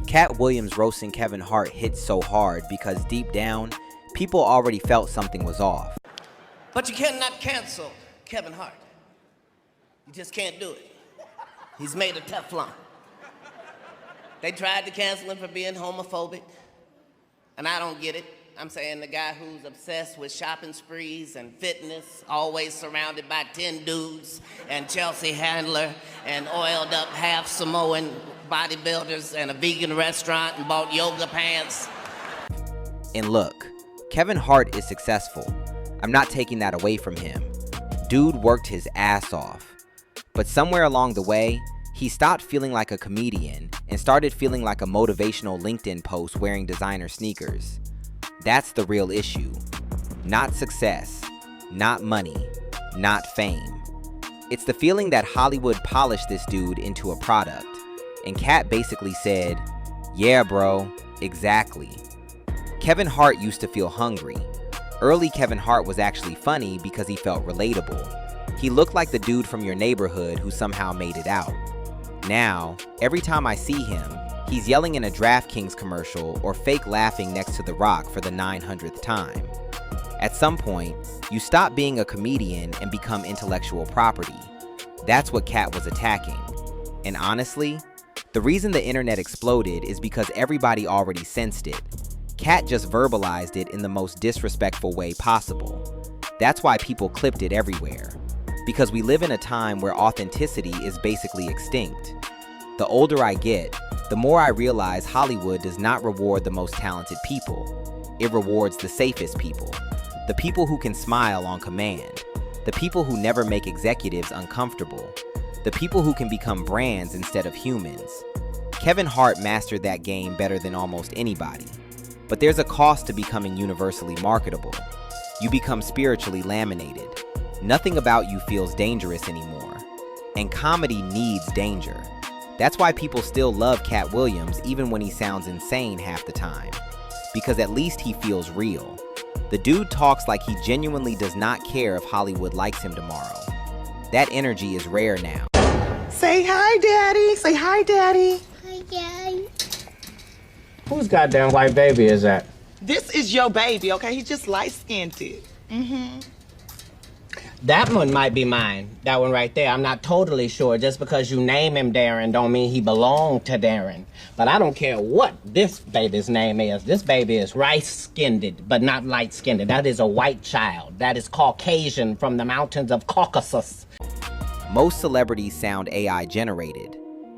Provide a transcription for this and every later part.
Katt Williams roasting Kevin Hart hit so hard because deep down, people already felt something was off. But you cannot cancel Kevin Hart. You just can't do it. He's made of Teflon. They tried to cancel him for being homophobic, and I don't get it. I'm saying the guy who's obsessed with shopping sprees and fitness, always surrounded by 10 dudes and Chelsea Handler and oiled up half Samoan bodybuilders and a vegan restaurant and bought yoga pants. And look, Kevin Hart is successful. I'm not taking that away from him. Dude worked his ass off. But somewhere along the way, he stopped feeling like a comedian and started feeling like a motivational LinkedIn post wearing designer sneakers. That's the real issue. Not success, not money, not fame. It's the feeling that Hollywood polished this dude into a product. And Katt basically said, yeah bro, exactly. Kevin Hart used to feel hungry. Early Kevin Hart was actually funny because he felt relatable. He looked like the dude from your neighborhood who somehow made it out. Now, every time I see him, he's yelling in a DraftKings commercial or fake laughing next to The Rock for the 900th time. At some point, you stop being a comedian and become intellectual property. That's what Katt was attacking. And honestly, the reason the internet exploded is because everybody already sensed it. Katt just verbalized it in the most disrespectful way possible. That's why people clipped it everywhere. Because we live in a time where authenticity is basically extinct. The older I get, the more I realize Hollywood does not reward the most talented people. It rewards the safest people. The people who can smile on command. The people who never make executives uncomfortable. The people who can become brands instead of humans. Kevin Hart mastered that game better than almost anybody. But there's a cost to becoming universally marketable. You become spiritually laminated. Nothing about you feels dangerous anymore. And comedy needs danger. That's why people still love Katt Williams even when he sounds insane half the time. Because at least he feels real. The dude talks like he genuinely does not care if Hollywood likes him tomorrow. That energy is rare now. Say hi, Daddy. Say hi, Daddy. Hi, Daddy. Whose goddamn white baby is that? This is your baby, okay? He's just light-skinned. That one might be mine. That one right there. I'm not totally sure. Just because you name him Darren don't mean he belonged to Darren. But I don't care what this baby's name is. This baby is rice-skinned, but not light-skinned. That is a white child. That is Caucasian from the mountains of Caucasus. Most celebrities sound AI generated.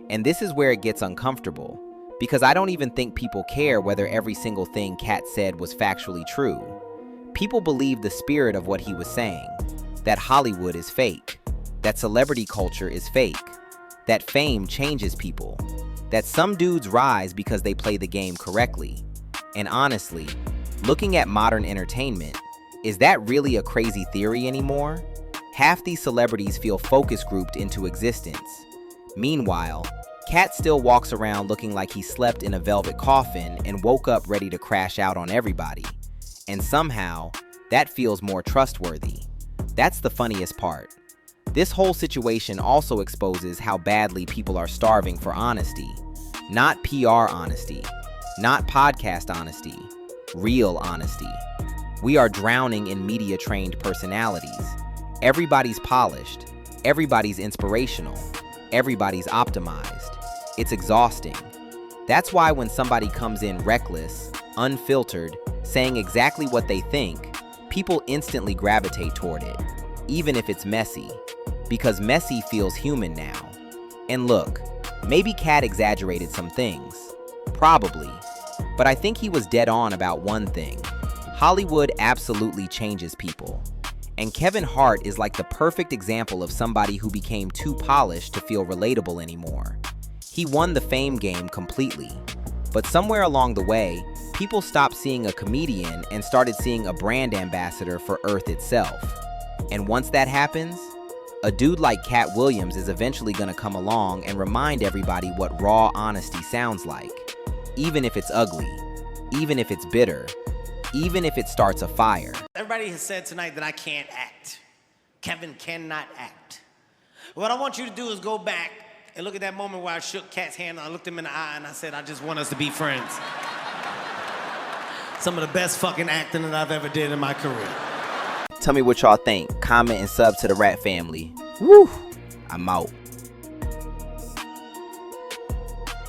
And this is where it gets uncomfortable. Because I don't even think people care whether every single thing Katt said was factually true. People believe the spirit of what he was saying. That Hollywood is fake. That celebrity culture is fake. That fame changes people. That some dudes rise because they play the game correctly. And honestly, looking at modern entertainment, is that really a crazy theory anymore? Half these celebrities feel focus grouped into existence. Meanwhile, Katt still walks around looking like he slept in a velvet coffin and woke up ready to crash out on everybody. And somehow, that feels more trustworthy. That's the funniest part. This whole situation also exposes how badly people are starving for honesty. Not PR honesty, not podcast honesty, real honesty. We are drowning in media-trained personalities. Everybody's polished, everybody's inspirational, everybody's optimized. It's exhausting. That's why when somebody comes in reckless, unfiltered, saying exactly what they think, people instantly gravitate toward it, even if it's messy, because messy feels human now. And look, maybe Katt exaggerated some things, probably, but I think he was dead on about one thing. Hollywood absolutely changes people. And Kevin Hart is like the perfect example of somebody who became too polished to feel relatable anymore. He won the fame game completely, but somewhere along the way, people stopped seeing a comedian and started seeing a brand ambassador for Earth itself. And once that happens, a dude like Katt Williams is eventually gonna come along and remind everybody what raw honesty sounds like. Even if it's ugly, even if it's bitter, even if it starts a fire. Everybody has said tonight that I can't act. Kevin cannot act. What I want you to do is go back And look at that moment where I shook Katt's hand, I looked him in the eye, and I said, I just want us to be friends. Some of the best fucking acting that I've ever did in my career. Tell me what y'all think. Comment and sub to the Rat Family. Woo! I'm out.